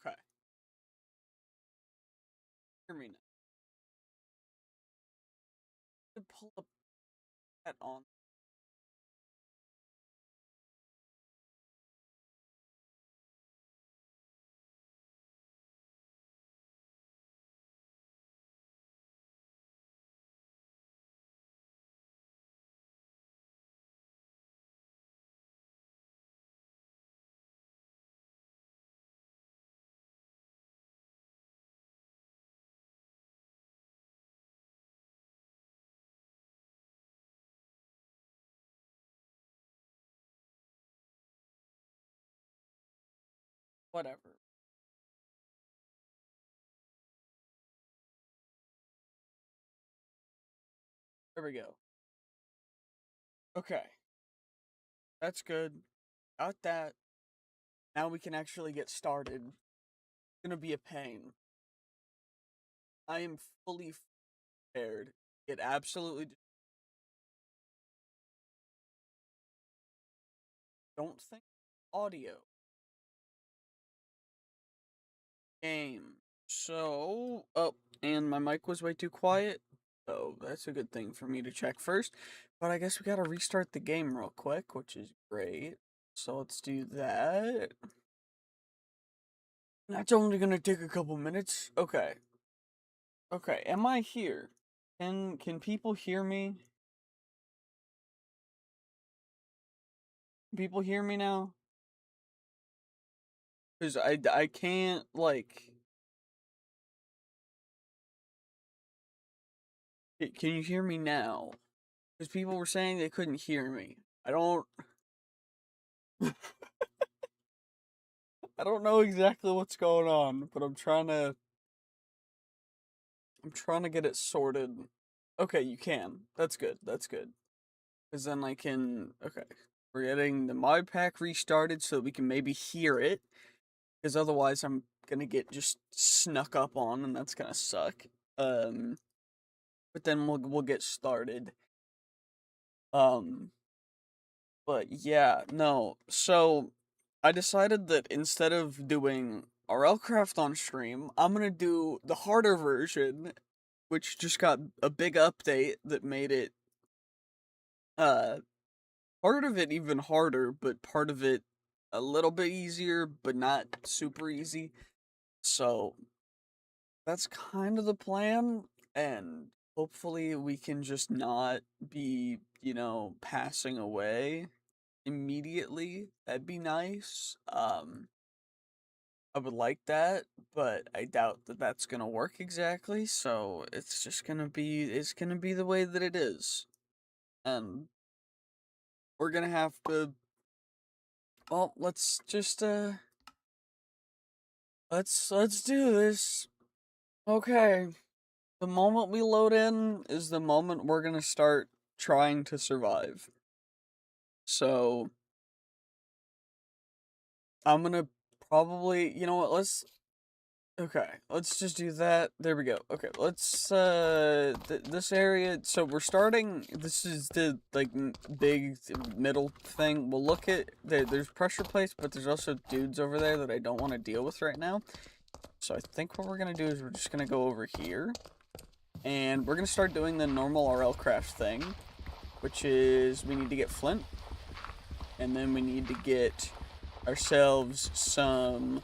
Okay. Hear me now. Pull up that on. Whatever. There we go. Okay. That's good. Got that. Now we can actually get started. It's gonna be a pain. I am fully prepared. It absolutely don't think audio. Game. So, oh, and my mic was way too quiet. So that's a good thing for me to check first. But I guess we gotta restart the game real quick, which is great. So let's do that. That's only gonna take a couple minutes. Okay. Okay, am I here? Can people hear me? People hear me now? Cause I can't like. Can you hear me now? Because people were saying they couldn't hear me. I don't. I don't know exactly what's going on, but I'm trying to. I'm trying to get it sorted. Okay, you can. That's good. That's good. Because then I can. Okay. We're getting the mod pack restarted so we can maybe hear it. Because otherwise I'm gonna get just snuck up on and that's gonna suck. Um but then we'll get started. Um but yeah, no. So I decided that instead of doing Rlcraft on stream, I'm gonna do the harder version, which just got a big update that made it uh part of it even harder, but part of it a little bit easier, but not super easy. So that's kind of the plan, and hopefully we can just not be, passing away immediately. That'd be nice. I would like that, but I doubt that that's gonna work exactly. So it's gonna be the way that it is, and we're gonna have to. Well, let's just let's do this. Okay. The moment we load in is the moment we're gonna start trying to survive. So, I'm gonna probably, you know what, okay, let's just do that. There we go. Okay, let's, this area, so we're starting, this is the, like, big middle thing. We'll look at, there's pressure plates, but there's also dudes over there that I don't want to deal with right now. So I think what we're gonna do is we're just gonna go over here. And we're gonna start doing the normal Rlcraft thing, which is we need to get flint, and then we need to get ourselves some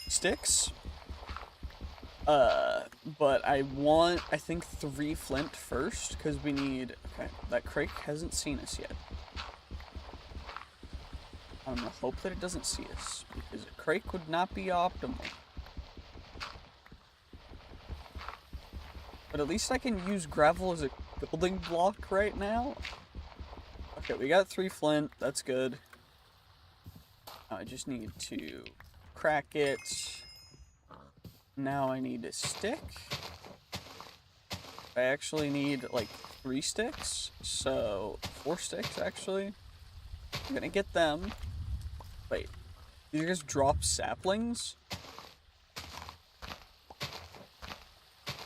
sticks. But I think 3 flint first, because we need, okay, that crate hasn't seen us yet. I'm gonna hope that it doesn't see us, because a crate would not be optimal. But at least I can use gravel as a building block right now. Okay, we got 3 flint, that's good. I just need to crack it. Now I need a stick. I actually need like 3 sticks, so 4 sticks actually. I'm gonna get them. Wait, you just drop saplings?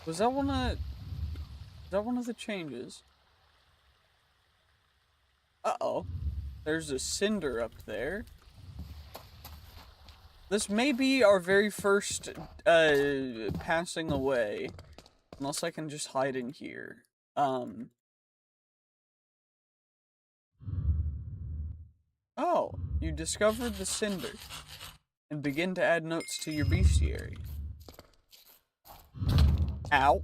Was that one of? Is that one of the changes? Uh-oh. There's a cinder up there. This may be our very first, passing away. Unless I can just hide in here. Oh, you discovered the cinder. And begin to add notes to your bestiary. Ow.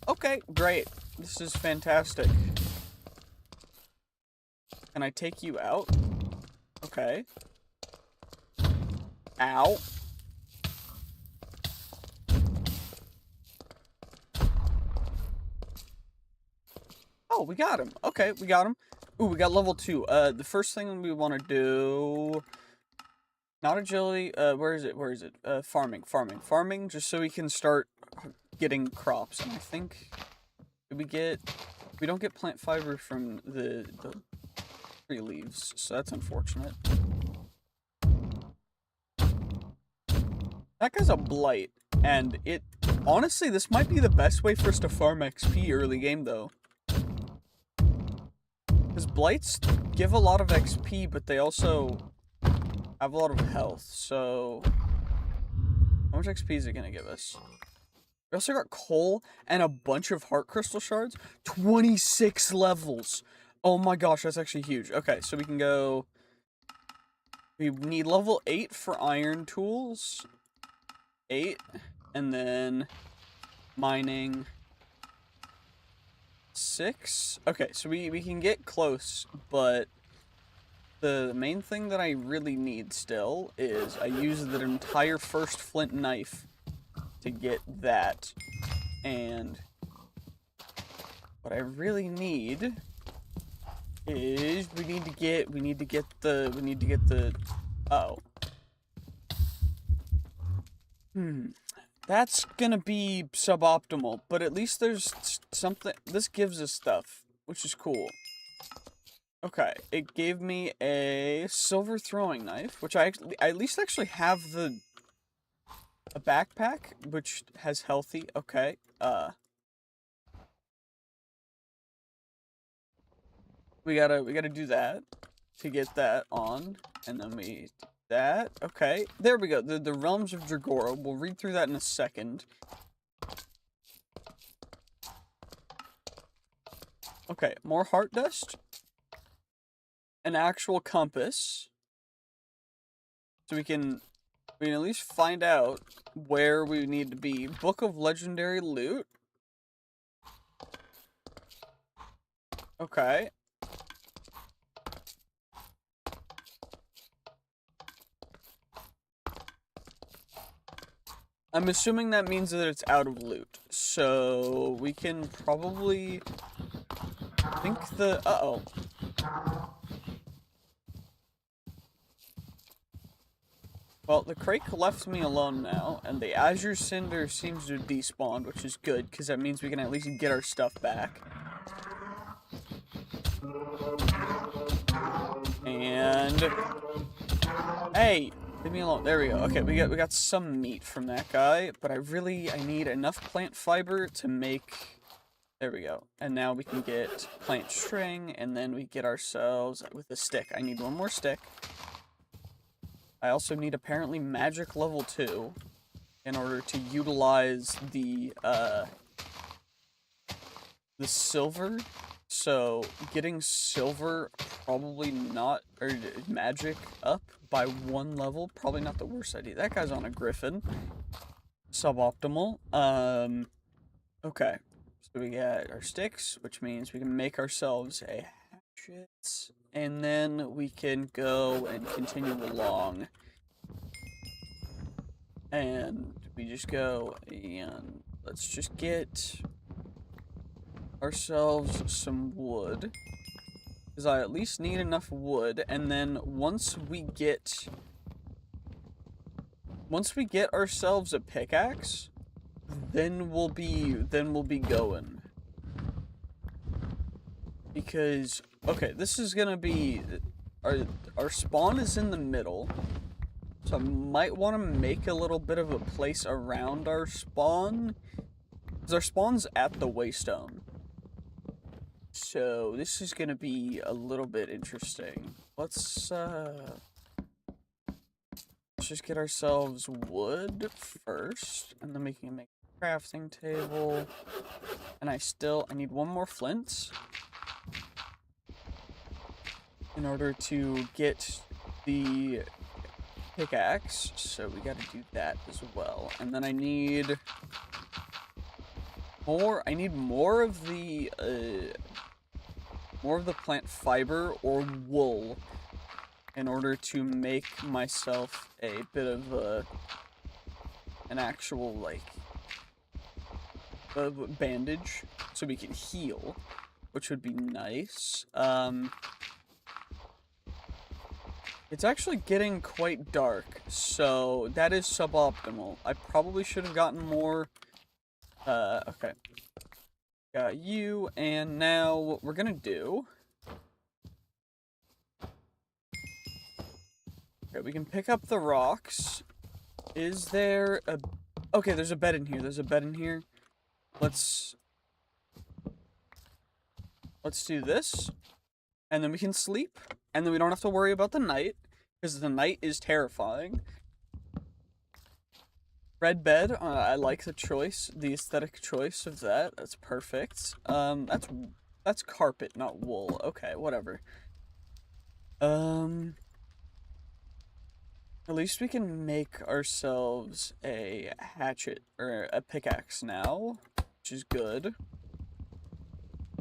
Okay, great. This is fantastic. Can I take you out? Okay. Ow. Oh, we got him. Okay, we got him. Ooh, we got level 2. The first thing we want to do... Not agility, where is it? Farming, just so we can start getting crops. And I think... we don't get plant fiber from the tree leaves, so that's unfortunate. That guy's a blight, and honestly, this might be the best way for us to farm XP early game, though. Because blights give a lot of XP, but they also have a lot of health, so... How much XP is it gonna give us? We also got coal and a bunch of heart crystal shards. 26 levels! Oh my gosh, that's actually huge. Okay, so we can go... We need level 8 for iron tools. 8. And then... Mining... 6? Okay, so we can get close, but... The main thing that I really need still is I use the entire first flint knife to get that. And what I really need is we need to get the uh-oh. That's gonna be suboptimal, but at least there's something. This gives us stuff, which is cool. Okay, it gave me a silver throwing knife, which I at least actually have a backpack, which has healthy. Okay, we gotta do that to get that on, and then we do that. Okay, there we go. The Realms of Dregora. We'll read through that in a second. Okay, more heart dust. An actual compass, so we can at least find out where we need to be. Book of Legendary Loot. Okay. I'm assuming that means that it's out of loot, so we can probably think the... Uh-oh. Well, the crake left me alone now, and the Azure Cinder seems to have despawned, which is good, because that means we can at least get our stuff back. And... Hey! Leave me alone. There we go. Okay, we got some meat from that guy, but I need enough plant fiber to make... There we go. And now we can get plant string, and then we get ourselves with a stick. I need one more stick. I also need apparently magic level 2 in order to utilize the silver. So getting silver probably not, or magic up by 1 level, probably not the worst idea. That guy's on a griffin. Suboptimal. Okay. So we got our sticks, which means we can make ourselves a hatchet. And then we can go and continue along. And we just go and let's just get ourselves some wood. Because I at least need enough wood. And then once we get ourselves a pickaxe, then we'll be going. Because, okay, this is gonna be, our spawn is in the middle, so I might want to make a little bit of a place around our spawn, because our spawn's at the waystone. So, this is gonna be a little bit interesting. Let's let's just get ourselves wood first, and then we can make a crafting table. And I need one more flint in order to get the pickaxe, so we gotta do that as well. And then I need more of the plant fiber or wool in order to make myself a bit of an actual, like, bandage so we can heal, which would be nice. It's actually getting quite dark, so that is suboptimal. I probably should have gotten more. Okay. Got you, and now what we're gonna do... Okay, we can pick up the rocks. Is there a... Okay, there's a bed in here. There's a bed in here. Let's do this. And then we can sleep. And then we don't have to worry about the night. Because the night is terrifying. Red bed. I like the choice. The aesthetic choice of that. That's perfect. That's carpet, not wool. Okay, whatever. At least we can make ourselves a hatchet, or a pickaxe now, which is good.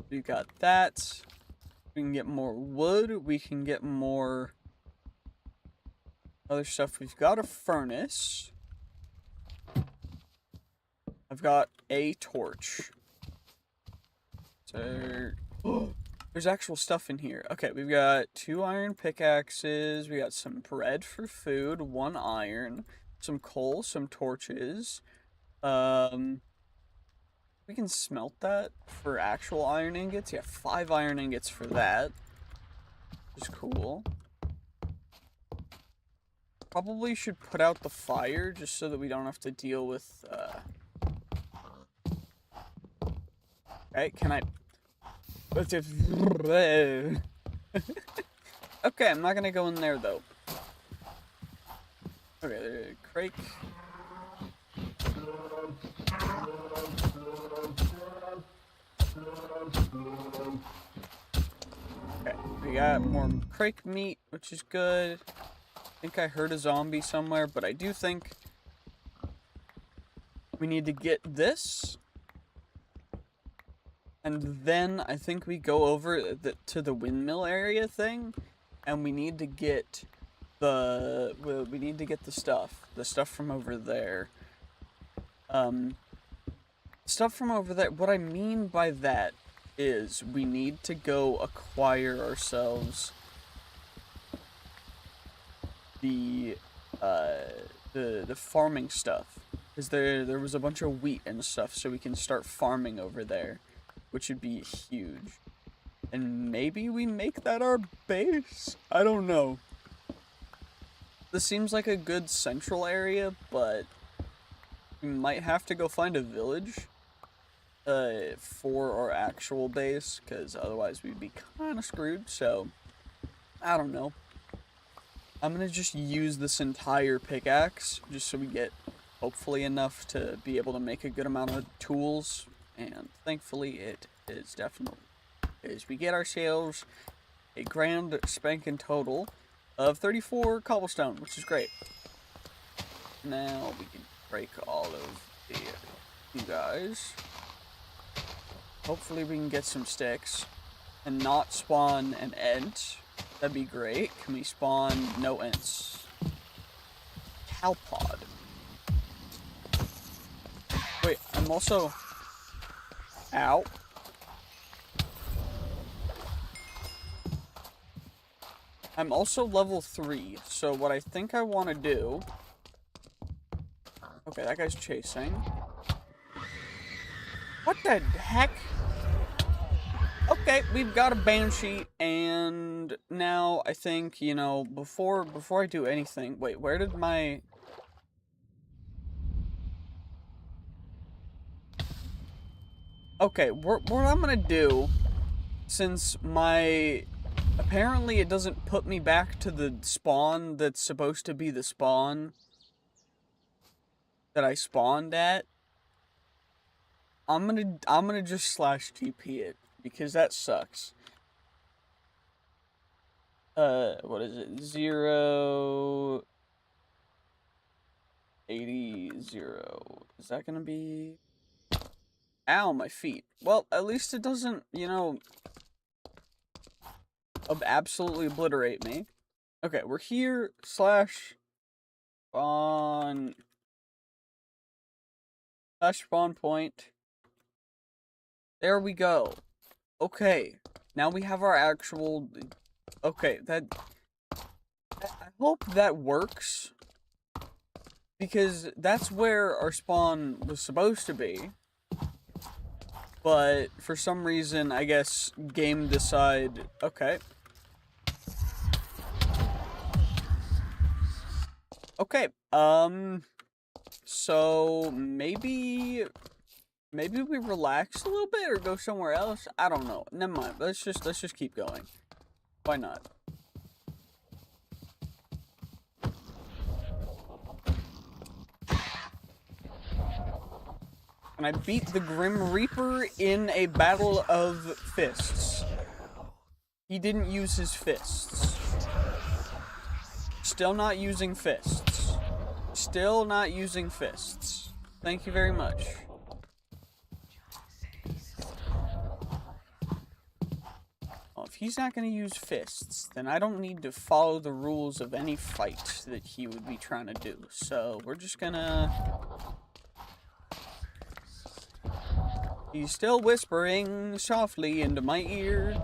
We got that. We can get more wood, we can get more other stuff. We've got a furnace. I've got a torch. So... There's actual stuff in here. Okay, we've got 2 iron pickaxes, we got some bread for food, 1 iron, some coal, some torches. We can smelt that for actual iron ingots. Yeah, 5 iron ingots for that, which is cool. Probably should put out the fire just so that we don't have to deal with, Okay, can I... Okay, I'm not gonna go in there though. Okay, crake. Okay, we got more crake meat, which is good. I think I heard a zombie somewhere, but I do think we need to get this. And then I think we go over to the windmill area thing, and we need to get the stuff from over there. Stuff from over there. What I mean by that is we need to go acquire ourselves the farming stuff, because there was a bunch of wheat and stuff, so we can start farming over there, which would be huge. And maybe we make that our base? I don't know. This seems like a good central area, but we might have to go find a village for our actual base, because otherwise we'd be kind of screwed, so I don't know. I'm going to just use this entire pickaxe, just so we get hopefully enough to be able to make a good amount of tools. And thankfully it is definitely, as we get ourselves a grand spanking total of 34 cobblestone, which is great. Now we can break all of you guys. Hopefully we can get some sticks and not spawn an ent. That'd be great. Can we spawn no ents? Cowpod. Wait, I'm also... Ow. I'm also level 3, so what I think I want to do... Okay, that guy's chasing. What the heck? Okay, we've got a banshee, and now I think, you know, before I do anything... Wait, where did my... Okay, what I'm gonna do, since my Apparently it doesn't put me back to the spawn that's supposed to be the spawn that I spawned at. I'm gonna just slash TP it, because that sucks. What is it? 0 80 0. Is that gonna be... Ow, my feet. Well, at least it doesn't, you know, absolutely obliterate me. Okay, we're here, slash spawn point. There we go. Okay, now we have our actual... Okay, I hope that works, because that's where our spawn was supposed to be. But for some reason, I guess game decide. Okay. Okay. So maybe we relax a little bit or go somewhere else. I don't know. Never mind. Let's just keep going. Why not? And I beat the Grim Reaper in a battle of fists. He didn't use his fists. Still not using fists. Still not using fists. Thank you very much. Well, if he's not going to use fists, then I don't need to follow the rules of any fight that he would be trying to do. So, we're just gonna... He's still whispering softly into my ear.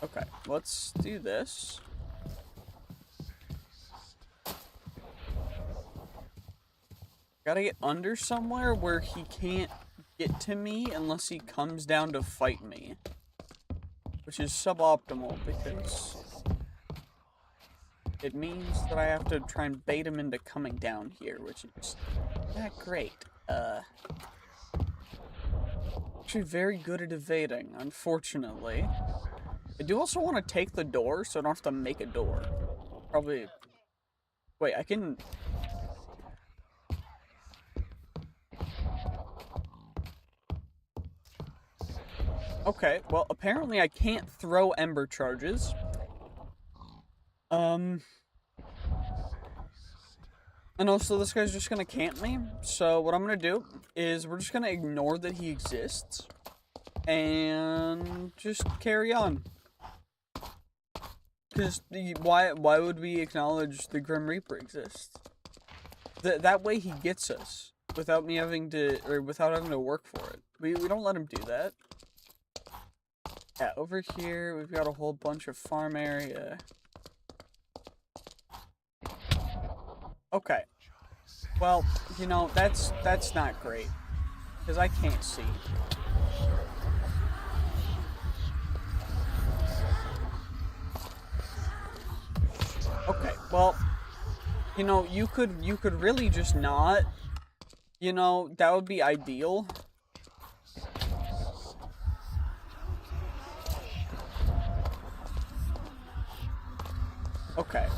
Okay, let's do this. Gotta get under somewhere where he can't get to me unless he comes down to fight me. Which is suboptimal because it means that I have to try and bait him into coming down here, which is not great. Actually very good at evading, unfortunately. I do also want to take the door, so I don't have to make a door. Probably... Wait, I can... Okay, well, apparently I can't throw ember charges. And also, this guy's just gonna camp me. So what I'm gonna do is we're just gonna ignore that he exists. And just carry on. Because why would we acknowledge the Grim Reaper exists? That way he gets us without me having to, or without having to work for it. We don't let him do that. Yeah, over here we've got a whole bunch of farm area. Okay. Well, you know, that's not great. Because I can't see. Okay, well, you know, you could really just not. You know, that would be ideal. Okay.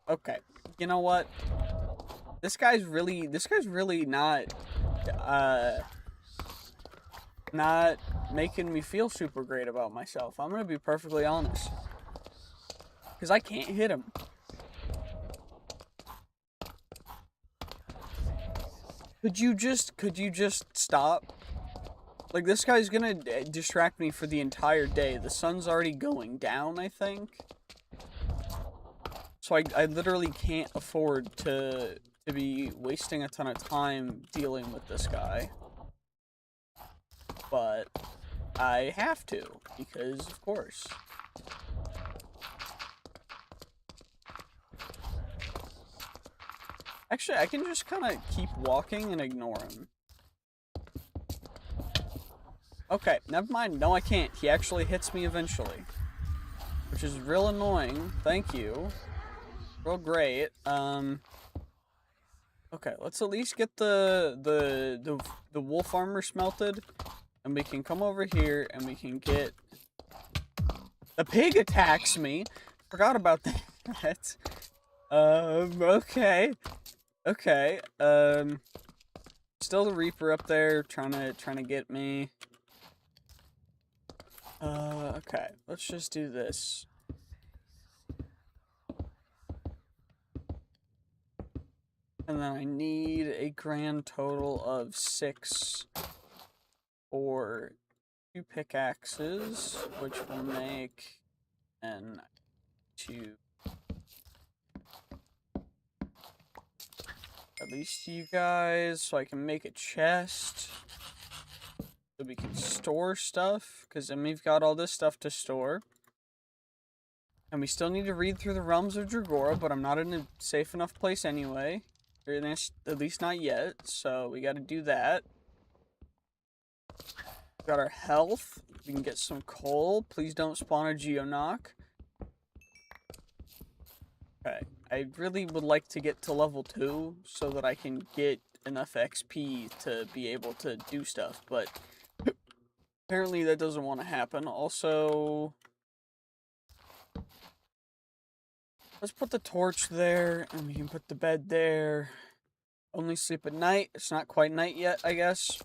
Okay. You know what? This guy's really not making me feel super great about myself. I'm gonna be perfectly honest. Because I can't hit him. Could you just stop? Like, this guy's gonna distract me for the entire day. The sun's already going down, I think. So I literally can't afford to be wasting a ton of time dealing with this guy. But I have to, because of course. Actually, I can just kind of keep walking and ignore him. Okay, never mind. No, I can't. He actually hits me eventually. Which is real annoying. Thank you. Real great. Okay, let's at least get the wolf armor smelted. And we can come over here and we can get... The pig attacks me. Forgot about that. Okay. Okay. Still the Reaper up there trying to get me. Okay. Let's just do this. And then I need a grand total of 6 for 2 pickaxes, which will make and 2. At least you guys, so I can make a chest. So we can store stuff, because then we've got all this stuff to store. And we still need to read through the Realms of Dregora, but I'm not in a safe enough place anyway. Or at least not yet, so we gotta do that. We've got our health. We can get some coal. Please don't spawn a Geonock. Okay. I really would like to get to level 2 so that I can get enough XP to be able to do stuff, but apparently that doesn't want to happen. Also, let's put the torch there, and we can put the bed there. Only sleep at night. It's not quite night yet, I guess.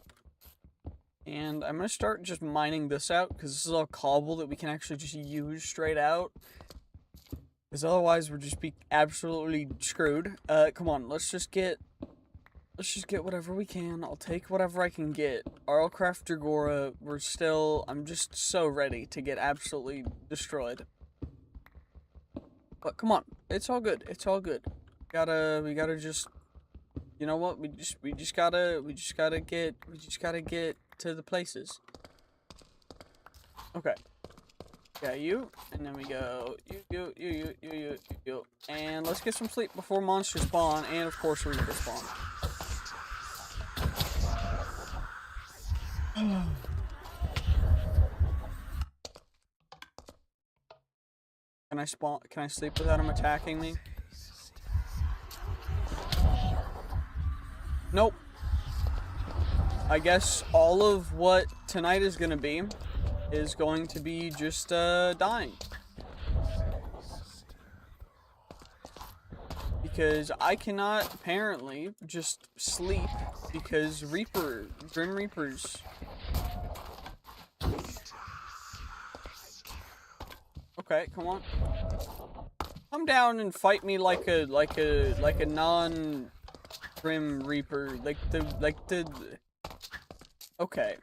And I'm going to start just mining this out, because this is all cobble that we can actually just use straight out. Because otherwise we're just be absolutely screwed. Come on, let's just get whatever we can. I'll take whatever I can get. Rlcraft Dregora, I'm just so ready to get absolutely destroyed. But come on, it's all good. It's all good. We gotta just, you know what? We just gotta get to the places. Okay. Yeah, you, and then we go, you, and let's get some sleep before monsters spawn, and of course Reaper spawn. Can I sleep without him attacking me? Nope. I guess all of what tonight is going to be just dying. Because I cannot apparently just sleep because Grim Reapers. Okay, come on. Come down and fight me like a non-Grim Reaper, like the okay.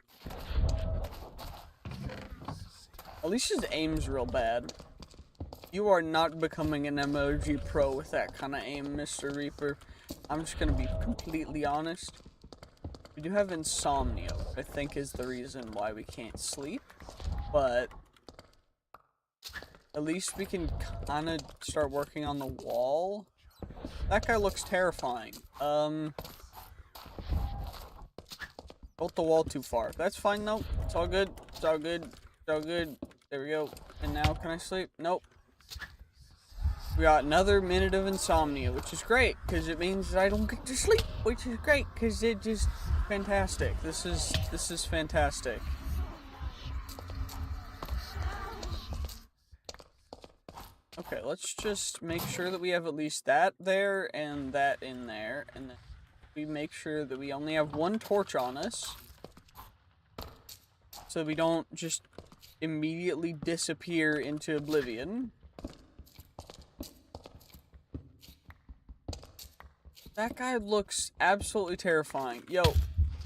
At least his aim's real bad. You are not becoming an emoji pro with that kind of aim, Mr. Reaper. I'm just gonna be completely honest. We do have insomnia, I think is the reason why we can't sleep. But at least we can kind of start working on the wall. That guy looks terrifying. Built the wall too far. That's fine though. It's all good. It's all good. It's all good. There we go. And now can I sleep? Nope. We got another minute of insomnia, which is great, because it means that I don't get to sleep, which is great, because it just fantastic. This is fantastic. Okay, let's just make sure that we have at least that there and that in there, and then we make sure that we only have 1 torch on us, so we don't just immediately disappear into oblivion. That guy looks absolutely terrifying. Yo.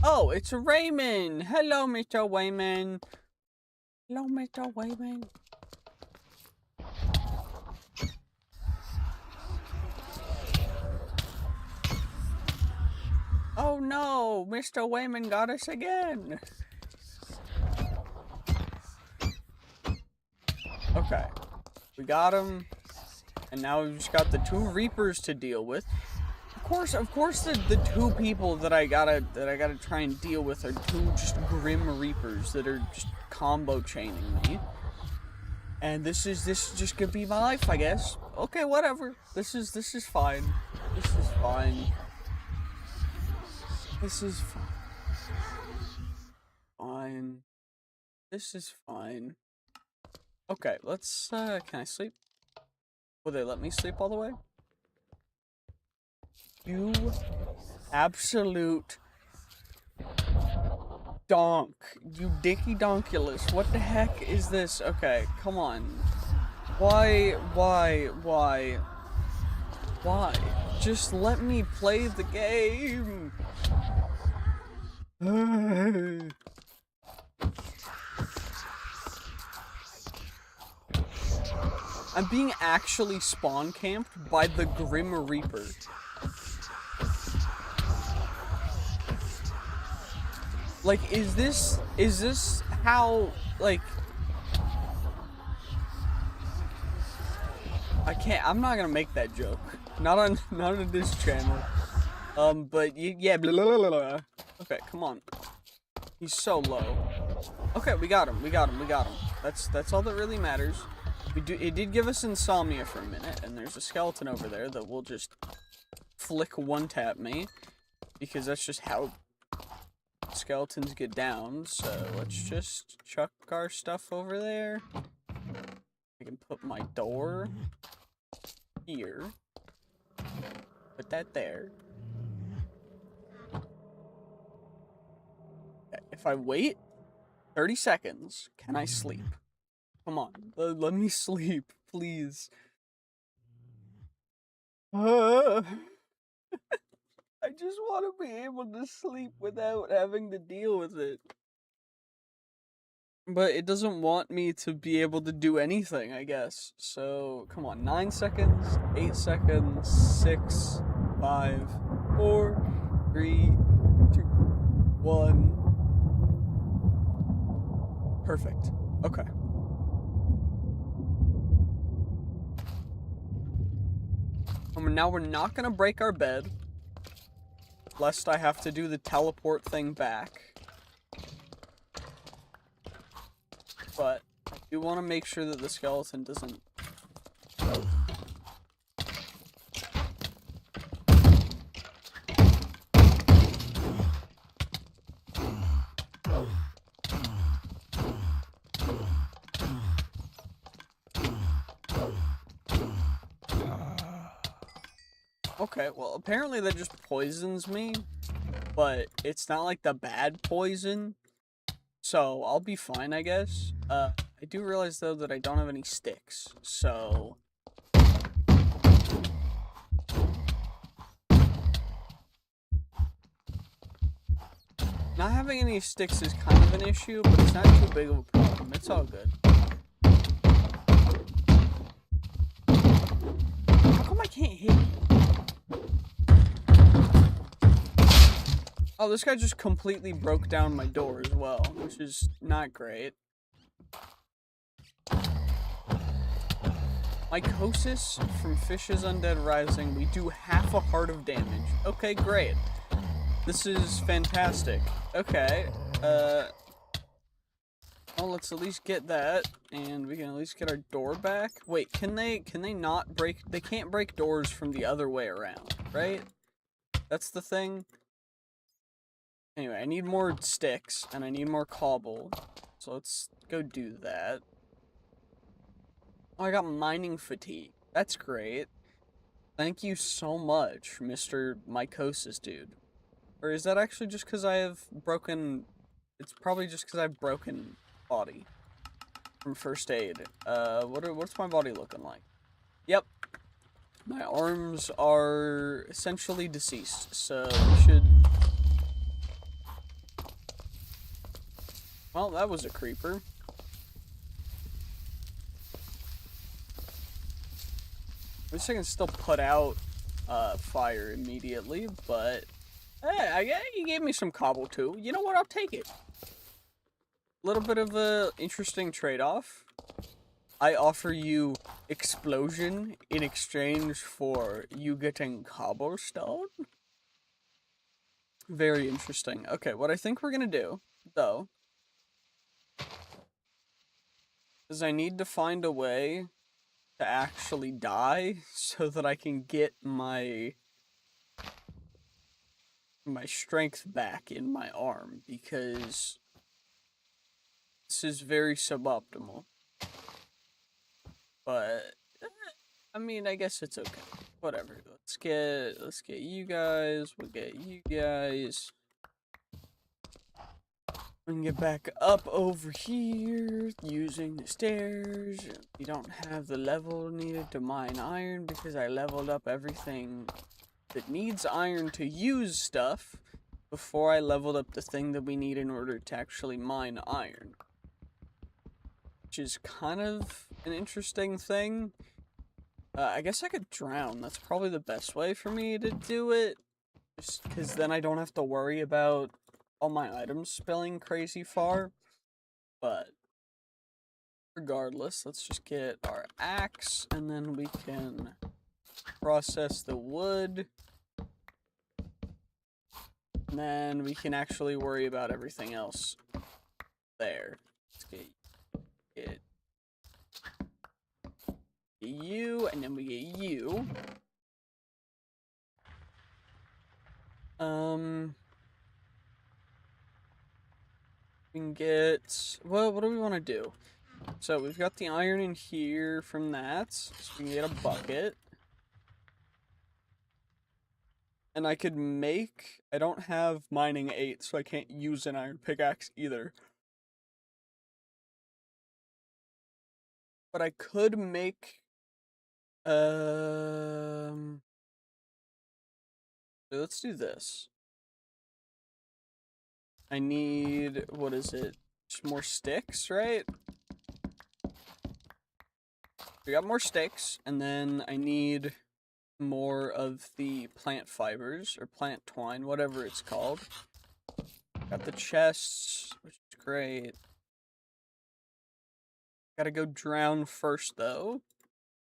Oh, it's Raymond. Hello, Mr. Wayman. Hello, Mr. Wayman. Oh no, Mr. Wayman got us again. Okay. We got him. And now we've just got the 2 Reapers to deal with. Of course the 2 people that I gotta try and deal with are 2 just Grim Reapers that are just combo chaining me. And this is just gonna be my life, I guess. Okay, whatever. This is fine. This is fine. This is fine. fine. This is fine. Okay, let's, can I sleep? Will they let me sleep all the way? You absolute donk. You dicky donkulus. What the heck is this? Okay, come on. Why? Just let me play the game. I'm being actually spawn camped by the Grim Reaper. Like, is this how, like, I'm not gonna make that joke. Not on this channel. But yeah, blah, blah, blah, blah. Okay, come on. He's so low. Okay, we got him. That's all that really matters. It did give us insomnia for a minute, and there's a skeleton over there that will just flick one-tap me, because that's just how skeletons get down. So let's just chuck our stuff over there. I can put my door here. Put that there. If I wait 30 seconds, can I sleep? Come on, let me sleep, please. I just want to be able to sleep without having to deal with it. But it doesn't want me to be able to do anything, I guess. So, come on, 9 seconds, 8 seconds, 6, 5, 4, 3, 2, 1. Perfect. Okay. Now we're not gonna break our bed, lest I have to do the teleport thing back. But I do want to make sure that the skeleton doesn't... Okay, well, apparently that just poisons me, but it's not like the bad poison, so I'll be fine, I guess. I do realize, though, that I don't have any sticks, so... Not having any sticks is kind of an issue, but it's not too big of a problem. It's all good. How come I can't hit you? Oh, this guy just completely broke down my door as well, which is not great. Mycosis from Fish's Undead Rising. We do half a heart of damage. Okay, great. This is fantastic. Okay, well, let's at least get that, and we can at least get our door back. Wait, can they not break... They can't break doors from the other way around, right? That's the thing. Anyway, I need more sticks, and I need more cobble. So let's go do that. Oh, I got mining fatigue. That's great. Thank you so much, Mr. Mycosis dude. Or is that actually just because I have broken... It's probably just because I have broken body from first aid. What's my body looking like? Yep. My arms are essentially deceased, so we should... Well, that was a creeper. At least I can still put out fire immediately, but hey, you gave me some cobble too. You know what? I'll take it. A little bit of a interesting trade-off. I offer you explosion in exchange for you getting cobblestone. Very interesting. Okay, what I think we're gonna do, though, is I need to find a way to actually die so that I can get my strength back in my arm, because This is very suboptimal. But I mean, I guess it's okay. Whatever. Let's get you guys. We'll get you guys. We can get back up over here using the stairs. We don't have the level needed to mine iron because I leveled up everything that needs iron to use stuff before I leveled up the thing that we need in order to actually mine iron. Which is kind of an interesting thing. I guess I could drown. That's probably the best way for me to do it. Just because then I don't have to worry about all my items spilling crazy far. But regardless, let's just get our axe and then we can process the wood. And then we can actually worry about everything else there. Let's get you, and then we get you. We can get, well, what do we want to do? So we've got the iron in here from that, so we can get a bucket. And I could make, I don't have mining 8, so I can't use an iron pickaxe either. But I could make, so let's do this. I need, what is it? Just more sticks, right? We got more sticks, and then I need more of the plant fibers, or plant twine, whatever it's called. Got the chests, which is great. Gotta go drown first, though.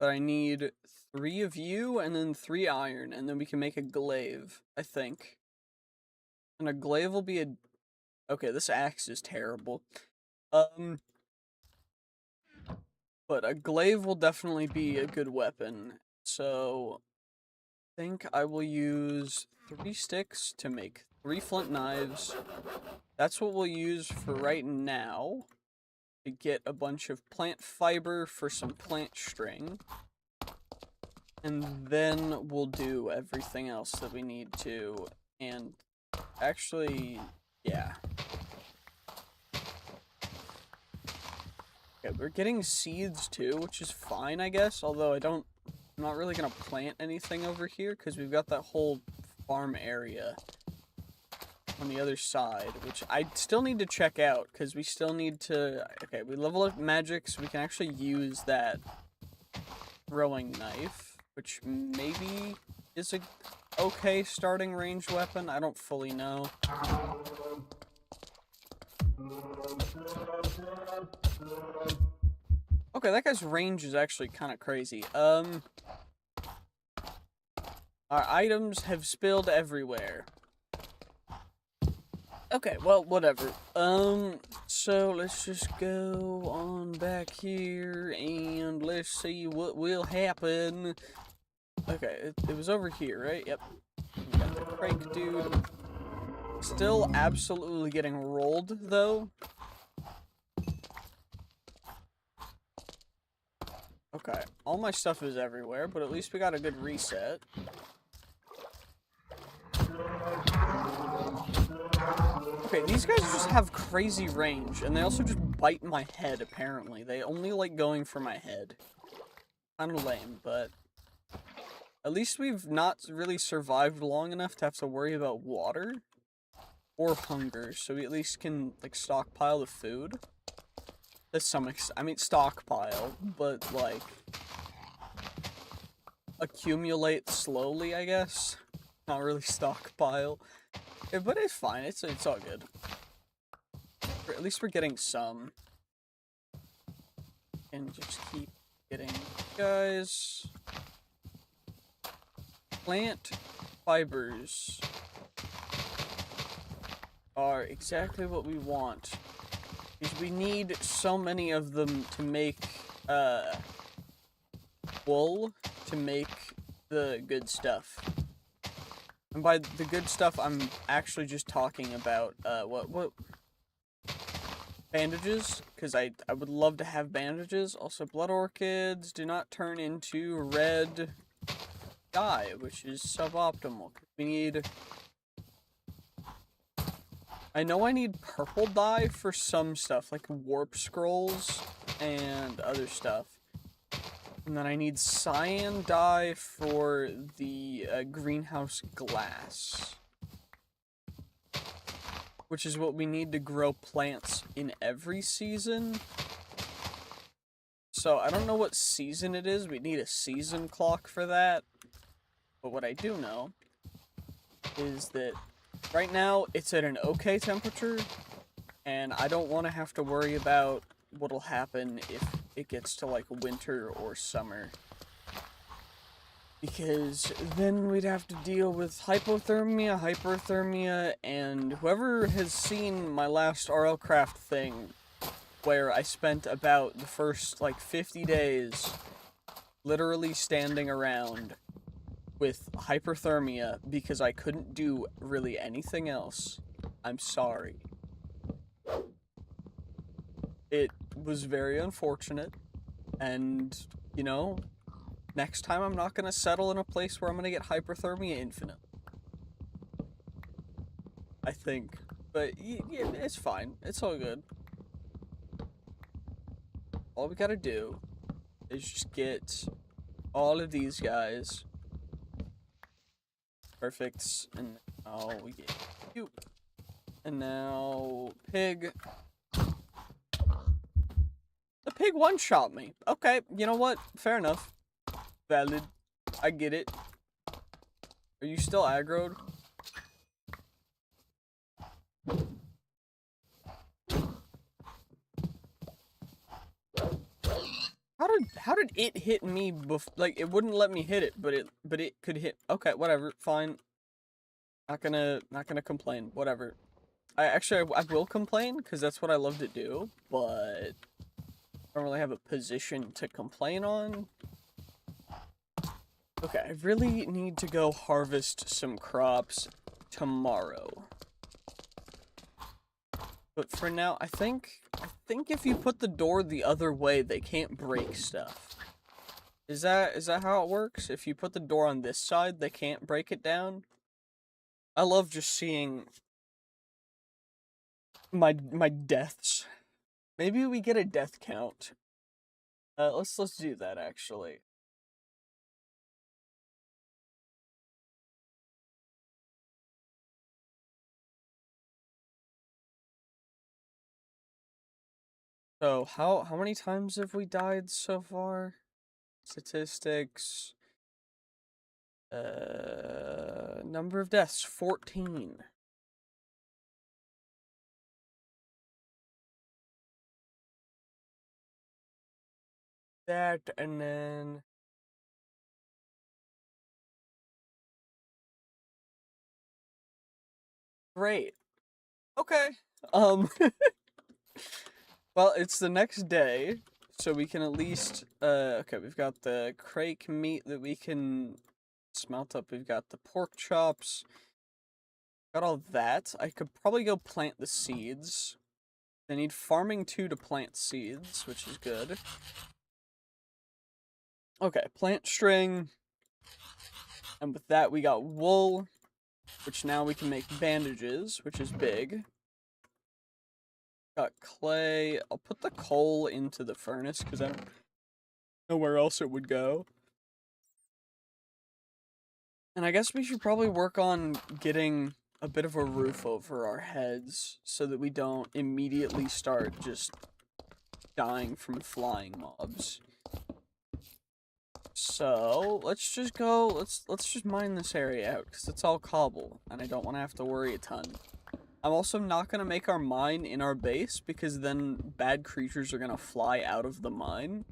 But I need 3 of you, and then 3 iron, and then we can make a glaive, I think. And a glaive will be a... Okay, this axe is terrible. But a glaive will definitely be a good weapon. So, I think I will use 3 sticks to make 3 flint knives. That's what we'll use for right now. To get a bunch of plant fiber for some plant string. And then we'll do everything else that we need to. And actually, yeah. Okay, we're getting seeds too, which is fine, I guess. Although I'm not really gonna plant anything over here because we've got that whole farm area on the other side, which I still need to check out because we still need to. Okay, we level up magic so we can actually use that throwing knife, which maybe is a okay starting range weapon. I don't fully know. Okay, that guy's range is actually kind of crazy. Our items have spilled everywhere. Okay, well, whatever. So let's just go on back here and let's see what will happen. Okay, it was over here, right? Yep. We got the crank dude. Still absolutely getting rolled, though. Okay, all my stuff is everywhere, but at least we got a good reset. Okay, these guys just have crazy range, and they also just bite my head, apparently. They only like going for my head. Kinda lame, but... At least we've not really survived long enough to have to worry about water. Or hunger, so we at least can, like, stockpile the food. To some extent. I mean, stockpile, but, like... accumulate slowly, I guess. Not really stockpile. Yeah, but it's fine. It's all good. Or at least we're getting some. And just keep getting guys. Plant fibers are exactly what we want. Because we need so many of them to make wool to make the good stuff. And by the good stuff, I'm actually just talking about, what? bandages, because I would love to have bandages. Also, blood orchids do not turn into red dye, which is suboptimal. We need... I know I need purple dye for some stuff, like warp scrolls and other stuff. And then I need cyan dye for the greenhouse glass, which is what we need to grow plants in every season. So I don't know what season it is. We need a season clock for that. But what I do know is that right now it's at an okay temperature, and I don't want to have to worry about what'll happen if it gets to like winter or summer, because then we'd have to deal with hypothermia, and whoever has seen my last Rlcraft thing, where I spent about the first like 50 days literally standing around with hyperthermia because I couldn't do really anything else, I'm sorry. It was very unfortunate, and, you know, next time I'm not gonna settle in a place where I'm gonna get hyperthermia infinite. I think. But, yeah, it's fine. It's all good. All we gotta do is just get all of these guys. Perfect. And now we get you. And now, pig. The pig one-shot me. Okay, you know what? Fair enough. Valid. I get it. Are you still aggroed? How did it hit me like, it wouldn't let me hit it, but it could hit. Okay, whatever. Fine. Not gonna complain. Whatever. I will complain because that's what I love to do, but I don't really have a position to complain on. Okay, I really need to go harvest some crops tomorrow. But for now, I think if you put the door the other way, they can't break stuff. Is that how it works? If you put the door on this side, they can't break it down? I love just seeing my deaths. Maybe we get a death count. Let's do that actually. So how many times have we died so far? Statistics. Number of deaths, 14. That, and then... Great. Okay. Well, it's the next day, so we can at least, okay, we've got the crake meat that we can smelt up. We've got the pork chops. Got all that. I could probably go plant the seeds. I need farming 2 to plant seeds, which is good. Okay, plant string. And with that, we got wool, which now we can make bandages, which is big. Got clay. I'll put the coal into the furnace because I don't know where else it would go. And I guess we should probably work on getting a bit of a roof over our heads so that we don't immediately start just dying from flying mobs. So, let's just go, let's just mine this area out because it's all cobble and I don't want to have to worry a ton. I'm also not going to make our mine in our base because then bad creatures are going to fly out of the mine.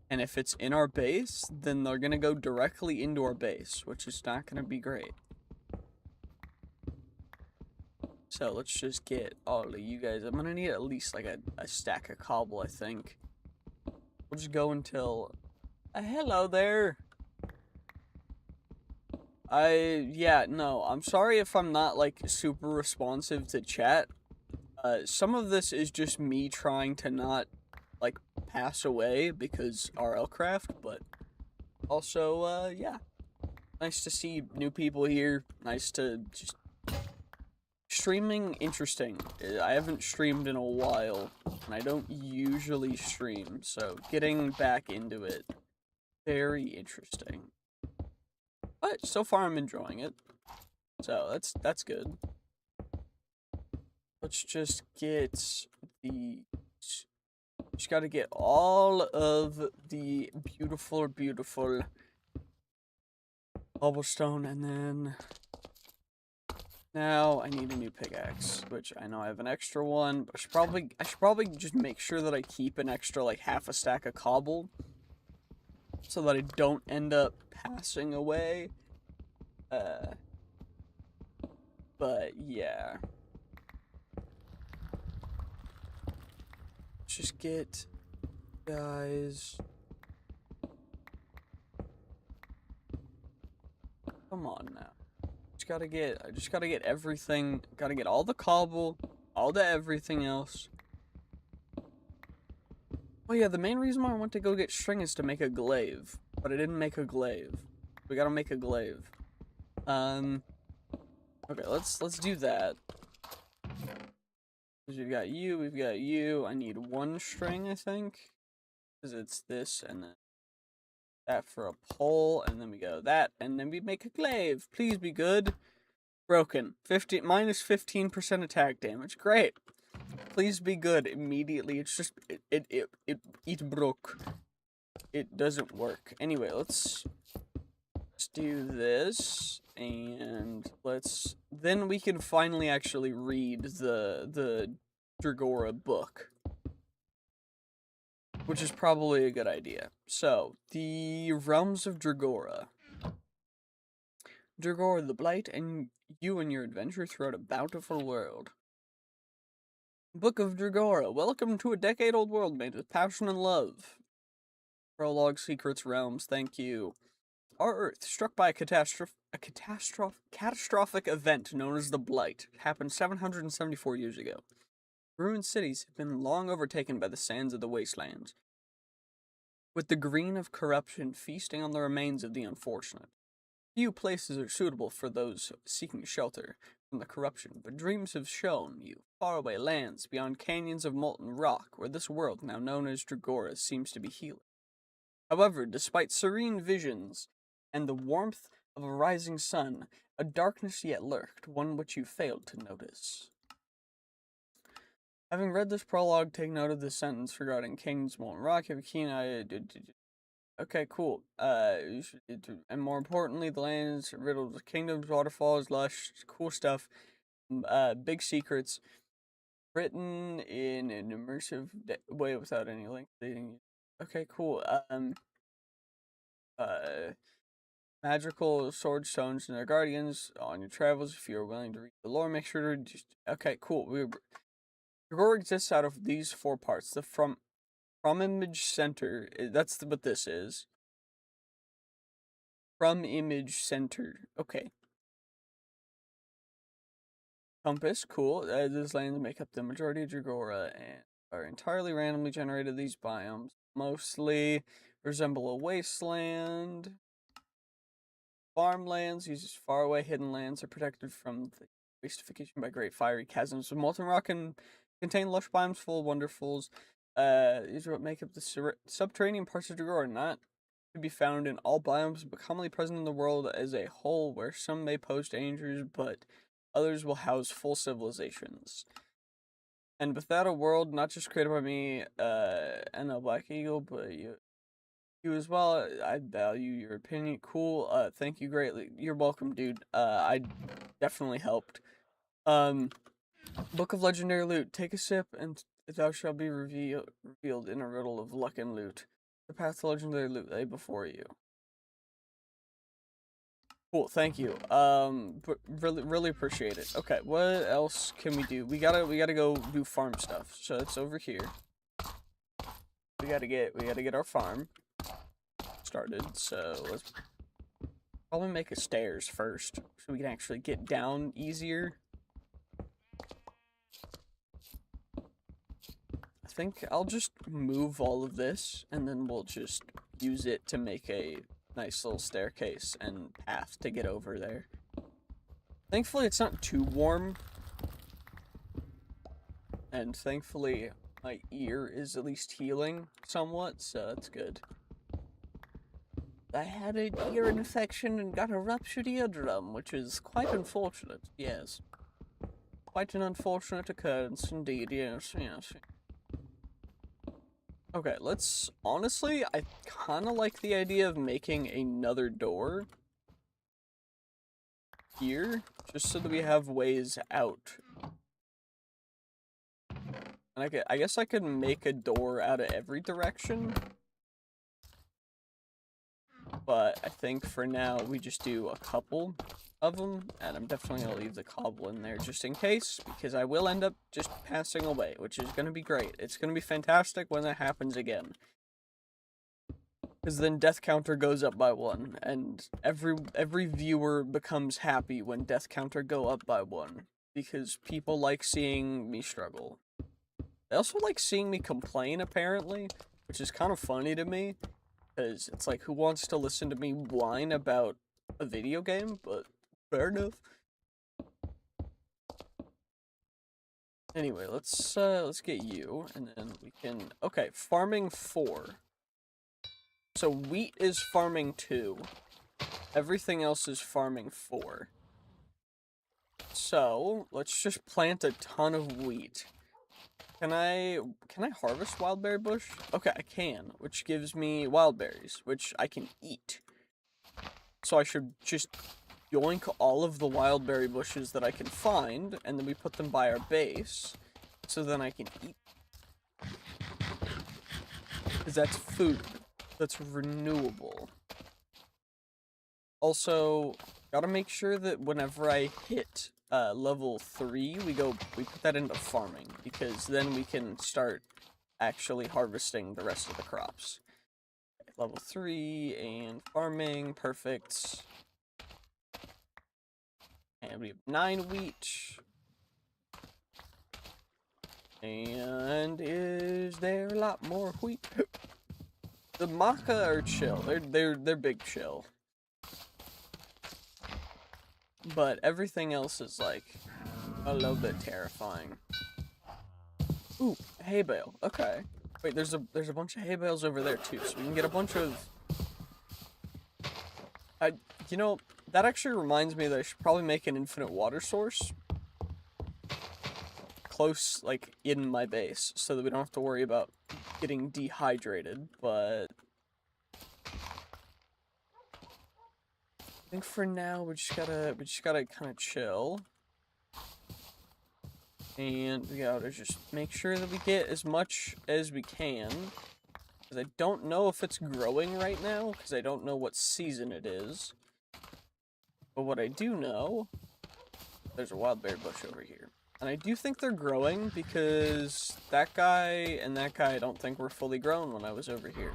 And if it's in our base, then they're going to go directly into our base, which is not going to be great. So let's just get all of you guys. I'm going to need at least like a stack of cobble, I think. We'll just go until... hello there. Yeah, no, I'm sorry if I'm not, like, super responsive to chat. Some of this is just me trying to not, like, pass away because Rlcraft, but also, yeah. Nice to see new people here. Nice to just... Streaming, interesting. I haven't streamed in a while, and I don't usually stream, so getting back into it, very interesting. But so far I'm enjoying it, so that's good. Let's just get the... Just gotta get all of the beautiful cobblestone, and then... Now I need a new pickaxe, which I know I have an extra one, but I should probably just make sure that I keep an extra, like, half a stack of cobble, so that I don't end up passing away. But yeah. Just get, guys. Come on now. I just gotta get everything, gotta get all the cobble, all the everything else. Oh yeah, the main reason why I went to go get string is to make a glaive, but I didn't make a glaive. We gotta make a glaive. Okay, let's do that. Because we've got you, I need one string, I think. Because it's this, and then that for a pole, and then we go that, and then we make a glaive. Please be good. Broken. Minus 15% attack damage. Great. Please be good immediately. It's just it broke. It doesn't work. Anyway, let's do this, and then we can finally actually read the Dregora book, which is probably a good idea. So, the Realms of Dregora. Dregora the Blight, and you and your adventure throughout a bountiful world. Book of Dregora. Welcome to a decade-old world made with passion and love. Prologue, Secrets, Realms. Thank you. Our Earth, struck by a catastrophic event known as the Blight, happened 774 years ago. Ruined cities have been long overtaken by the sands of the wastelands, with the green of corruption feasting on the remains of the unfortunate. Few places are suitable for those seeking shelter from the corruption, but dreams have shown you faraway lands beyond canyons of molten rock where this world, now known as Dregora, seems to be healing. However, despite serene visions and the warmth of a rising sun, a darkness yet lurked, one which you failed to notice. Having read this prologue, take note of this sentence regarding canyons, molten rock. Have a keen eye. Okay, cool. And more importantly, the land is riddled with kingdoms, waterfalls, lush, cool stuff, big secrets, written in an immersive way without any link. Okay, cool. Magical sword stones and their guardians on your travels. If you are willing to read the lore, make sure to just... Okay, cool. Dregora exists out of these four parts. The from image center, that's what this is. From image center. Okay. Compass, cool. These lands make up the majority of Dregora and are entirely randomly generated. These biomes mostly resemble a wasteland. Farmlands, uses faraway hidden lands, are protected from the wastification by great fiery chasms of molten rock and contain lush biomes full of wonderfuls. These are what make up the subterranean parts of Dregora, not to be found in all biomes, but commonly present in the world as a whole, where some may pose dangers, but others will house full civilizations. And without a world not just created by me and a Black Eagle, but you as well, I value your opinion. Cool. Thank you greatly. You're welcome, dude. I definitely helped. Book of Legendary Loot. Take a sip, and thou shalt be revealed in a riddle of luck and loot. The path to legendary loot lay before you. Cool, thank you. But really appreciate it. Okay, what else can we do? We gotta go do farm stuff. So it's over here. We gotta get our farm started. So let's probably make a stairs first, so we can actually get down easier. think I'll just move all of this, and then we'll just use it to make a nice little staircase and path to get over there. Thankfully, it's not too warm. And thankfully, my ear is at least healing somewhat, so that's good. I had an ear infection and got a ruptured eardrum, which is quite unfortunate, yes. Quite an unfortunate occurrence indeed, yes, yes. Okay, let's... Honestly, I kind of like the idea of making another door here, just so that we have ways out. And I guess I could make a door out of every direction. But I think for now, we just do a couple of them, and I'm definitely going to leave the cobble in there just in case, because I will end up just passing away, which is going to be great. It's going to be fantastic when that happens again. Because then death counter goes up by 1, and every viewer becomes happy when death counter go up by 1, because people like seeing me struggle. They also like seeing me complain, apparently, which is kind of funny to me, because it's like, who wants to listen to me whine about a video game? But fair enough. Anyway, let's get you, and then we can... Okay, farming 4. So wheat is farming 2. Everything else is farming 4. So, let's just plant a ton of wheat. Can I harvest wildberry bush? Okay, I can, which gives me wild berries, which I can eat. So I should just yoink all of the wildberry bushes that I can find, and then we put them by our base, so then I can eat. Because that's food. That's renewable. Also, gotta make sure that whenever I hit level 3, we put that into farming, because then we can start actually harvesting the rest of the crops. Okay, level 3 and farming, perfect. And we have 9 wheat. And is there a lot more wheat? The maca are chill. They're big chill. But everything else is like a little bit terrifying. Ooh, hay bale. Okay. Wait, there's a bunch of hay bales over there too, so we can get a bunch of... You know, that actually reminds me that I should probably make an infinite water source close, like, in my base, so that we don't have to worry about getting dehydrated, but... I think for now, we just gotta kind of chill. And we gotta just make sure that we get as much as we can. Because I don't know if it's growing right now, because I don't know what season it is. But what I do know, there's a wildberry bush over here. And I do think they're growing, because that guy and that guy I don't think were fully grown when I was over here.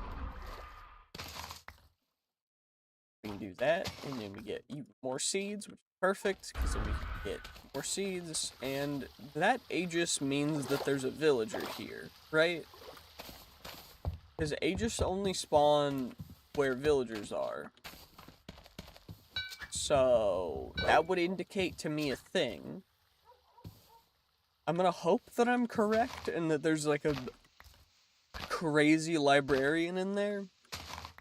We can do that, and then we get even more seeds, which is perfect, because then we can get more seeds, and that Aegis means that there's a villager here, right? Because Aegis only spawn where villagers are. So, that would indicate to me a thing. I'm gonna hope that I'm correct, and that there's like a crazy librarian in there.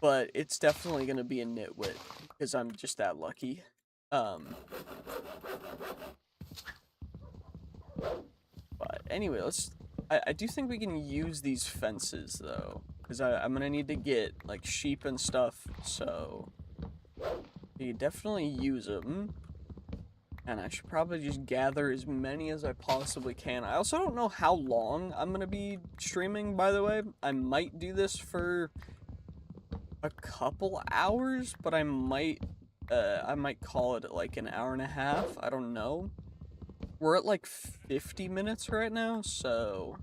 But it's definitely gonna be a nitwit, because I'm just that lucky. But anyway, I do think we can use these fences, though. Because I'm gonna need to get, like, sheep and stuff, so... we definitely use them. And I should probably just gather as many as I possibly can. I also don't know how long I'm gonna be streaming, by the way. I might do this for a couple hours, but I might call it like an hour and a half. I don't know. We're at like 50 minutes right now, so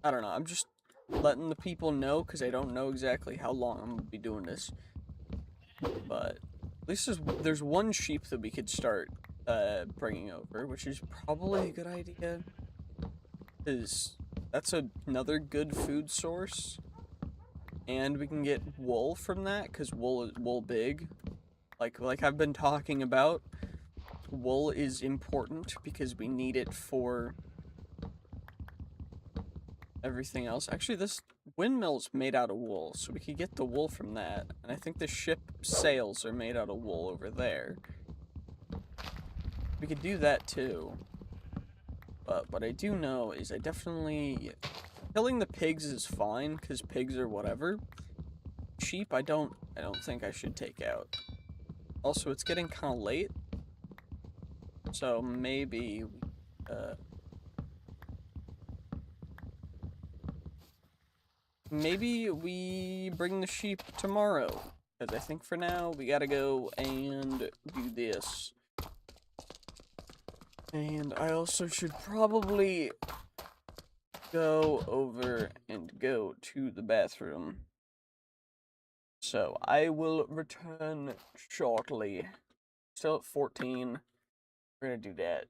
I don't know. I'm just letting the people know, because I don't know exactly how long I'm gonna be doing this. But at least there's one sheep that we could start bringing over, which is probably a good idea. Because That's another good food source. And we can get wool from that, because wool big. Like I've been talking about, wool is important because we need it for everything else. Actually, this windmill's made out of wool, so we could get the wool from that. And I think the ship sails are made out of wool over there. We could do that too. But what I do know is killing the pigs is fine, because pigs are whatever. Sheep, I don't think I should take out. Also, it's getting kind of late, so maybe maybe we bring the sheep tomorrow, because I think for now we gotta go and do this. And I also should probably go over and go to the bathroom. So I will return shortly. Still at 14. We're gonna do that.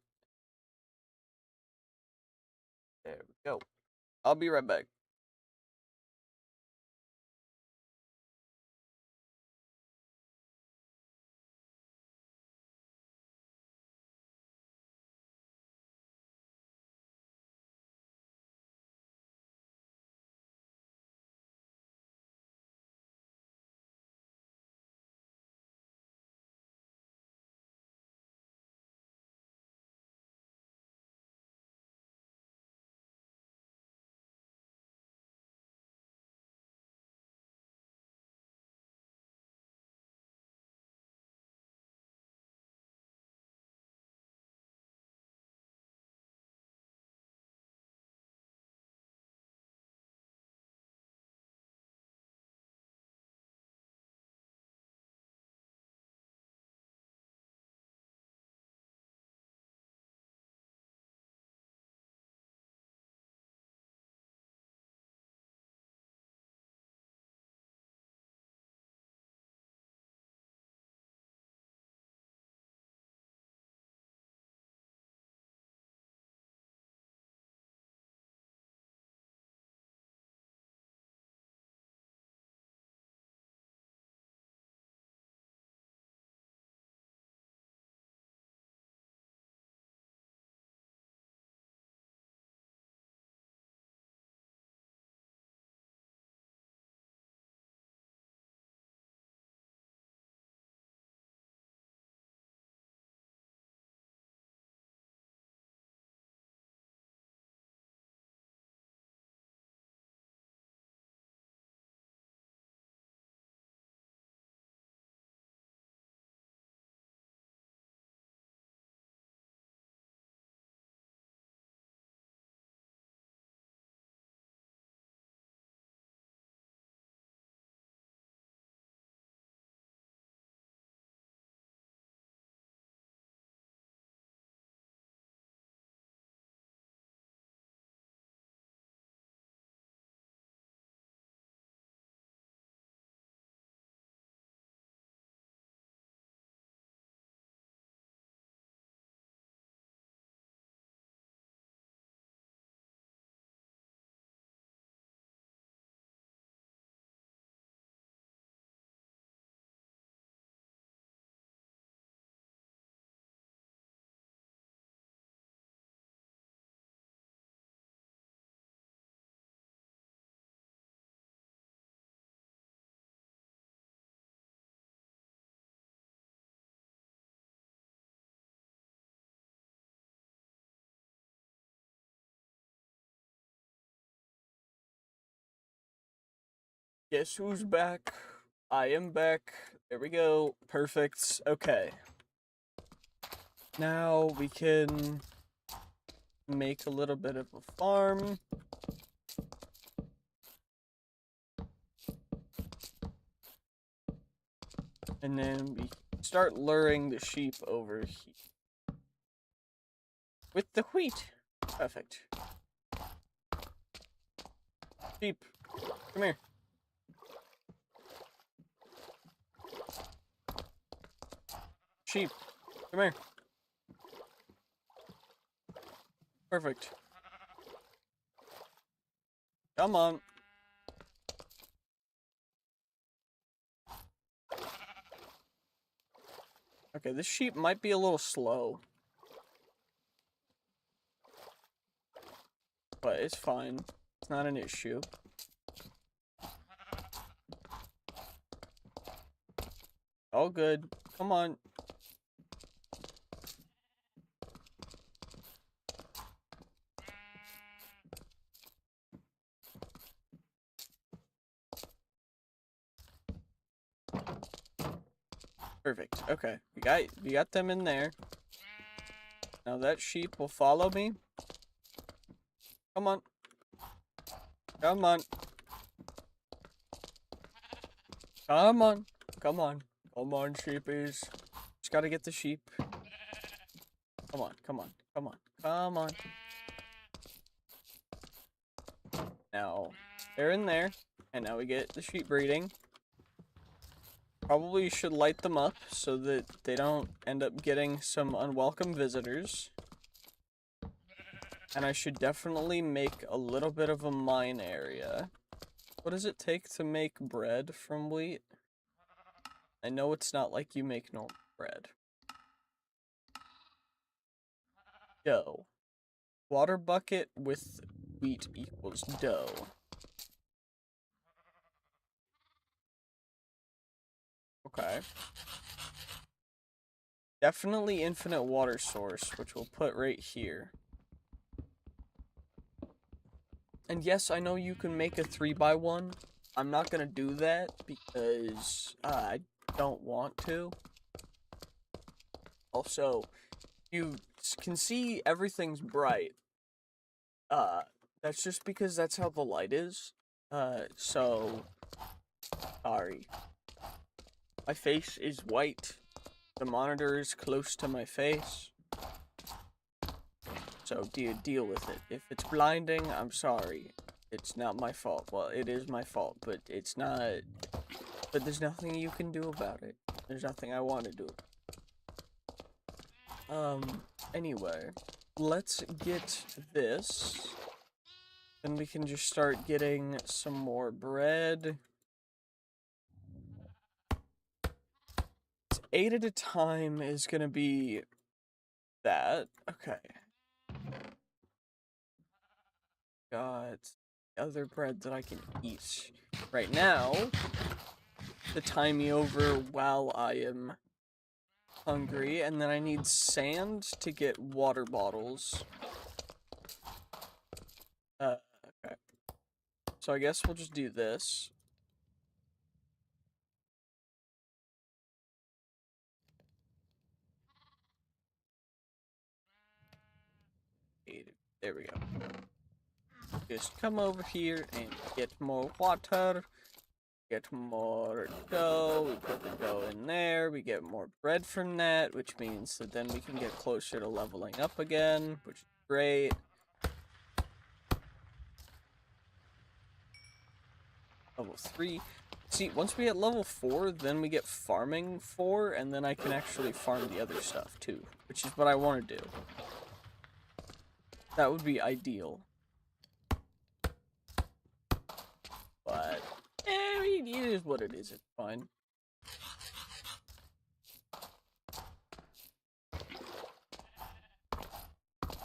There we go. I'll be right back. Guess who's back? I am back. There we go. Perfect. Okay. Now we can make a little bit of a farm. And then we start luring the sheep over here. With the wheat. Perfect. Sheep, come here. Sheep, come here. Perfect. Come on. Okay, this sheep might be a little slow. But it's fine. It's not an issue. All good. Come on. Perfect. Okay. We got them in there. Now that sheep will follow me. Come on. Come on. Come on. Come on. Come on, sheepies. Just gotta get the sheep. Come on. Come on. Come on. Come on. Now, they're in there. And now we get the sheep breeding. Probably should light them up so that they don't end up getting some unwelcome visitors. And I should definitely make a little bit of a mine area. What does it take to make bread from wheat? I know it's not like you make normal bread. Dough. Water bucket with wheat equals dough. Okay. Definitely infinite water source, which we'll put right here. And yes, I know you can make a 3x1. I'm not gonna do that because I don't want to. Also, you can see everything's bright. That's just because that's how the light is. So sorry. My face is white. The monitor is close to my face. So deal with it. If it's blinding, I'm sorry. It's not my fault. Well, it is my fault, but it's not. But there's nothing you can do about it. There's nothing I want to do. Anyway, let's get this. Then we can just start getting some more bread. 8 at a time is gonna be that. Okay. Got other bread that I can eat right now to time me over while I am hungry, and then I need sand to get water bottles. Okay. So I guess we'll just do this. There we go. Just come over here and get more water. Get more dough. We put the dough in there. We get more bread from that, which means that then we can get closer to leveling up again, which is great. Level 3. See, once we get level 4, then we get farming 4, and then I can actually farm the other stuff too, which is what I want to do. That would be ideal. But, I mean, it is what it is. It's fine.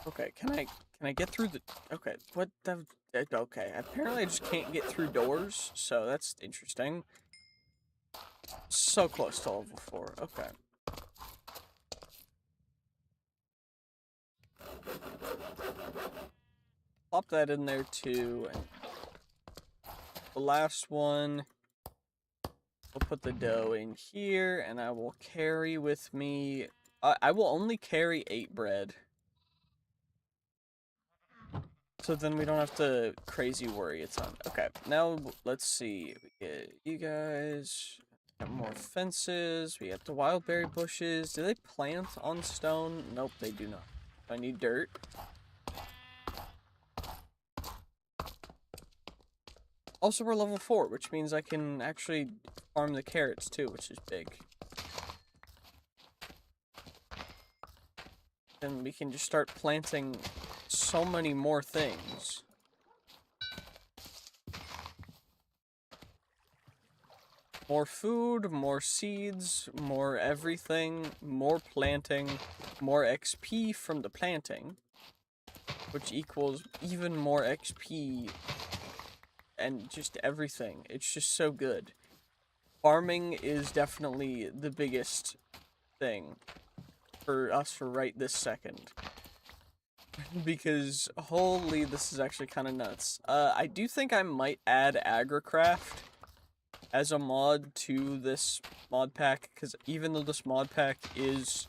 Okay, can I get through the... Okay, what the... Okay, apparently I just can't get through doors, so that's interesting. So close to level 4, okay. Pop that in there too, and the last one, we'll put the dough in here, and I will carry with me, I will only carry 8 bread. So then we don't have to crazy worry a ton. Okay, now let's see. We get you guys, got more fences, we have the wild berry bushes. Do they plant on stone? Nope, they do not. I need dirt. Also, we're level 4, which means I can actually farm the carrots too, which is big. Then we can just start planting so many more things. more food, more seeds, more everything, more planting, more XP from the planting, which equals even more XP and just everything. It's just so good. Farming is definitely the biggest thing for us for right this second. Because, holy, this is actually kind of nuts. I do think I might add Rlcraft as a mod to this mod pack, because even though this mod pack is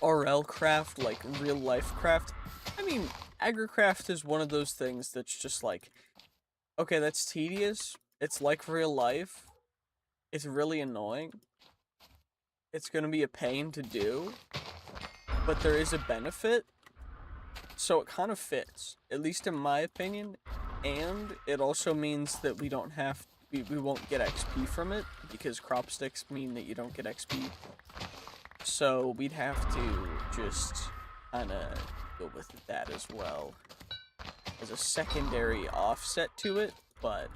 Rlcraft, like real life craft, I mean, Rlcraft is one of those things that's just like, okay, that's tedious, it's like real life, it's really annoying, it's gonna be a pain to do, but there is a benefit, so it kind of fits, at least in my opinion, and it also means that we don't have, we won't get XP from it, because crop sticks mean that you don't get XP, so we'd have to just kinda go with that as well, as a secondary offset to it, but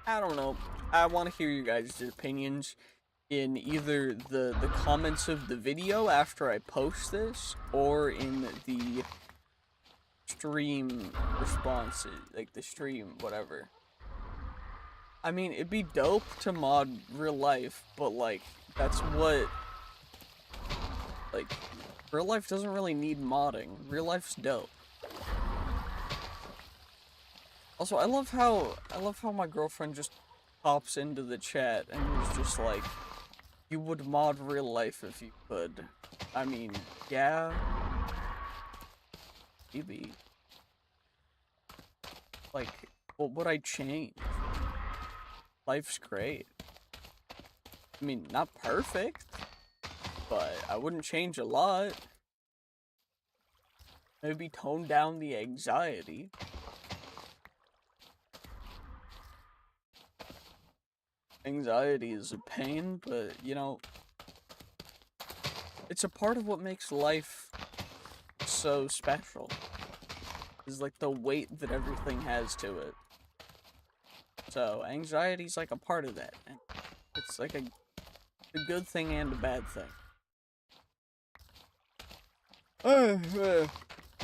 I don't know, I want to hear your guys' opinions in either the comments of the video after I post this, or in the stream responses, like the stream, whatever. I mean, it'd be dope to mod real life, but like, that's what, like, real life doesn't really need modding. Real life's dope. Also, I love how my girlfriend just pops into the chat and is just like, you would mod real life if you could. I mean, yeah. Maybe. Like, what would I change? Life's great. I mean, not perfect, but I wouldn't change a lot. Maybe tone down the anxiety. Anxiety is a pain, but, you know, it's a part of what makes life so special. Is like the weight that everything has to it. So, anxiety's like a part of that. It's like a good thing and a bad thing.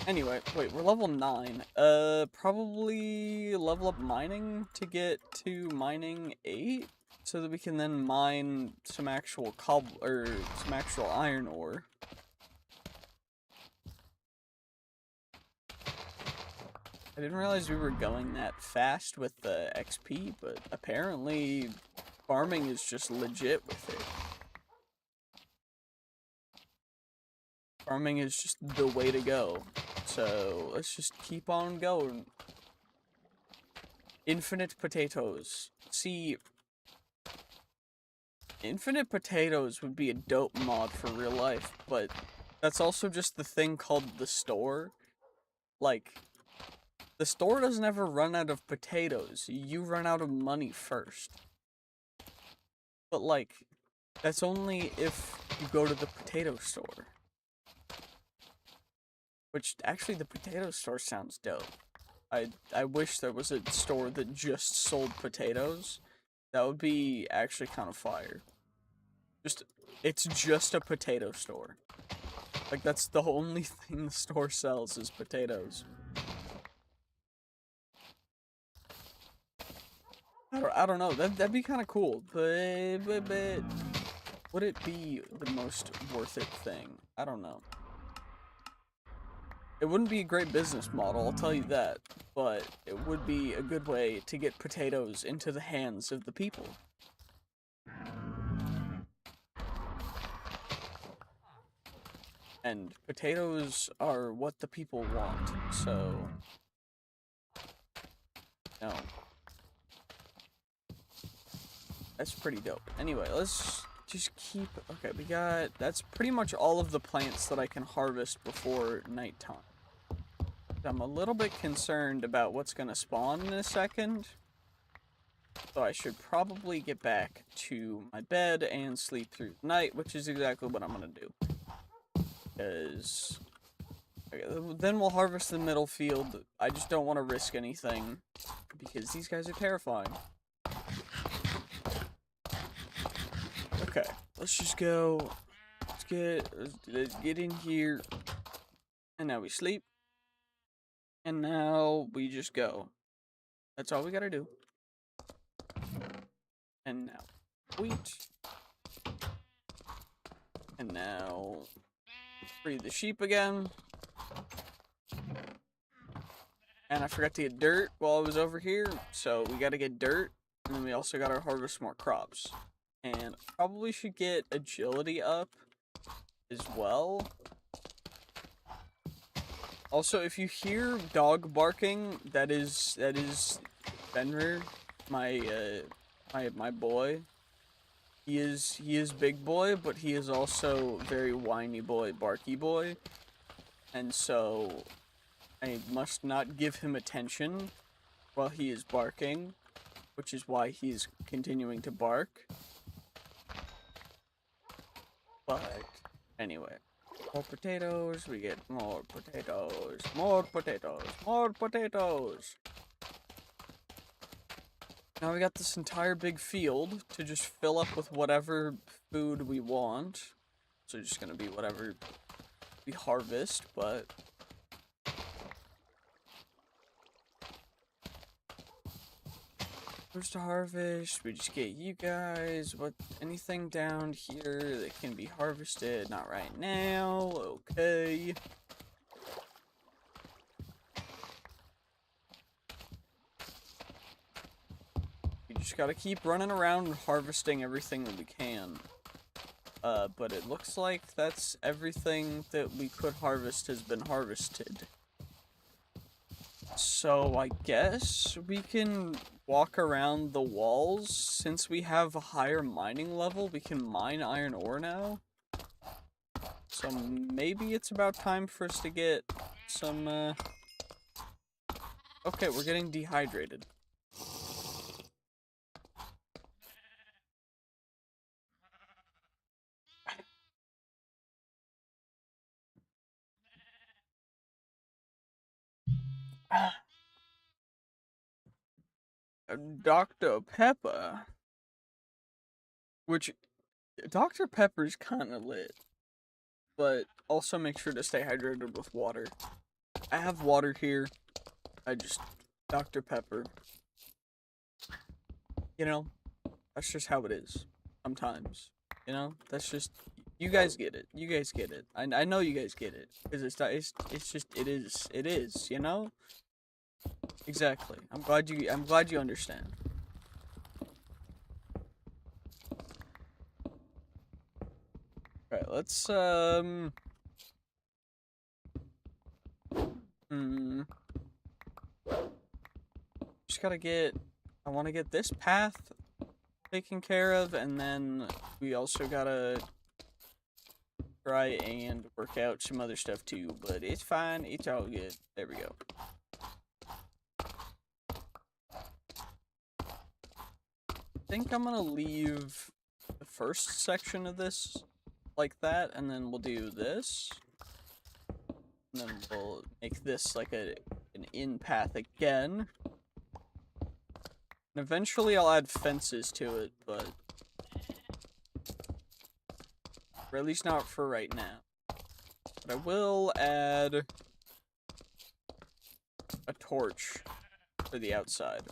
Anyway, wait, we're level 9. Probably level up mining to get to mining 8, so that we can then mine some actual some actual iron ore. I didn't realize we were going that fast with the XP, but apparently farming is just legit with it. Farming is just the way to go. So let's just keep on going. Infinite potatoes. See, infinite potatoes would be a dope mod for real life, but that's also just the thing called the store. Like, the store doesn't ever run out of potatoes. You run out of money first. But, like, that's only if you go to the potato store. Which, actually, the potato store sounds dope. I wish there was a store that just sold potatoes. That would be actually kind of fire. It's just a potato store. Like, that's the only thing the store sells is potatoes. I don't know, that'd be kind of cool, but would it be the most worth it thing? I don't know. It wouldn't be a great business model, I'll tell you that, but it would be a good way to get potatoes into the hands of the people. And potatoes are what the people want, so... no. That's pretty dope. Anyway, let's just keep... okay, we got... that's pretty much all of the plants that I can harvest before nighttime. I'm a little bit concerned about what's gonna spawn in a second. So I should probably get back to my bed and sleep through the night, which is exactly what I'm gonna do. Because... okay, then we'll harvest the middle field. I just don't want to risk anything, because these guys are terrifying. Okay, let's just go. Let's get in here. And now we sleep. And now we just go. That's all we gotta do. And now wheat. And now free the sheep again. And I forgot to get dirt while I was over here, so we gotta get dirt. And then we also gotta harvest more crops. And probably should get agility up as well. Also, if you hear dog barking, that is Fenrir, my boy. He is big boy, but he is also very whiny boy, barky boy. And so I must not give him attention while he is barking, which is why he's continuing to bark. But anyway, more potatoes, we get more potatoes, more potatoes, more potatoes. Now we got this entire big field to just fill up with whatever food we want. So it's just gonna be whatever we harvest, but first to harvest, we just get you guys. What, anything down here that can be harvested? Not right now. Okay. We just gotta keep running around and harvesting everything that we can. But it looks like that's everything that we could harvest has been harvested. So I guess we can walk around the walls. Since we have a higher mining level, we can mine iron ore now. So maybe it's about time for us to get some, Okay, we're getting dehydrated. Dr. Pepper. Which, Dr. Pepper's kinda lit. But also make sure to stay hydrated with water. I have water here. Dr. Pepper. You know, that's just how it is. Sometimes. You know, that's just, you guys get it. You guys get it. I know you guys get it. Because it is, you know? Exactly. I'm glad you understand. Alright, let's, just gotta get, I want to get this path taken care of, and then we also gotta try and work out some other stuff too, but it's fine, it's all good. There we go. I think I'm gonna leave the first section of this like that, and then we'll do this. And then we'll make this like an in path again. And eventually I'll add fences to it, but or at least not for right now. But I will add a torch for the outside,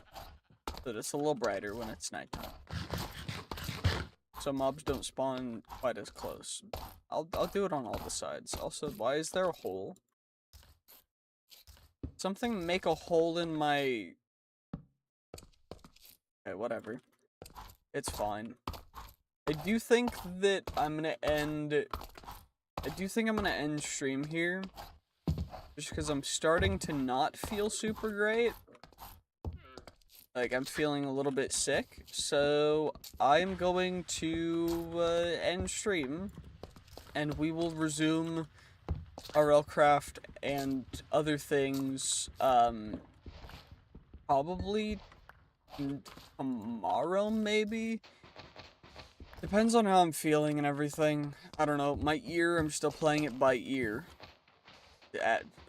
so that it's a little brighter when it's nighttime. So mobs don't spawn quite as close. I'll do it on all the sides. Also, why is there a hole? Something make a hole in my... Okay, whatever. It's fine. I do think that I'm gonna end... I do think I'm gonna end stream here. Just because I'm starting to not feel super great. Like, I'm feeling a little bit sick. So, I'm going to end stream. And we will resume Rlcraft and other things, probably tomorrow, maybe? Depends on how I'm feeling and everything. I don't know. My ear, I'm still playing it by ear.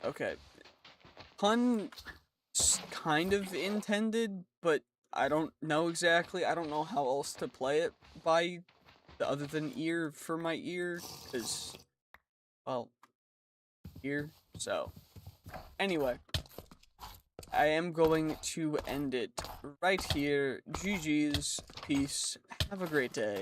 Okay. Pun kind of intended, but I don't know exactly. I don't know how else to play it by other than ear for my ear, because, well, ear. So, anyway, I am going to end it right here. GG's, peace, have a great day.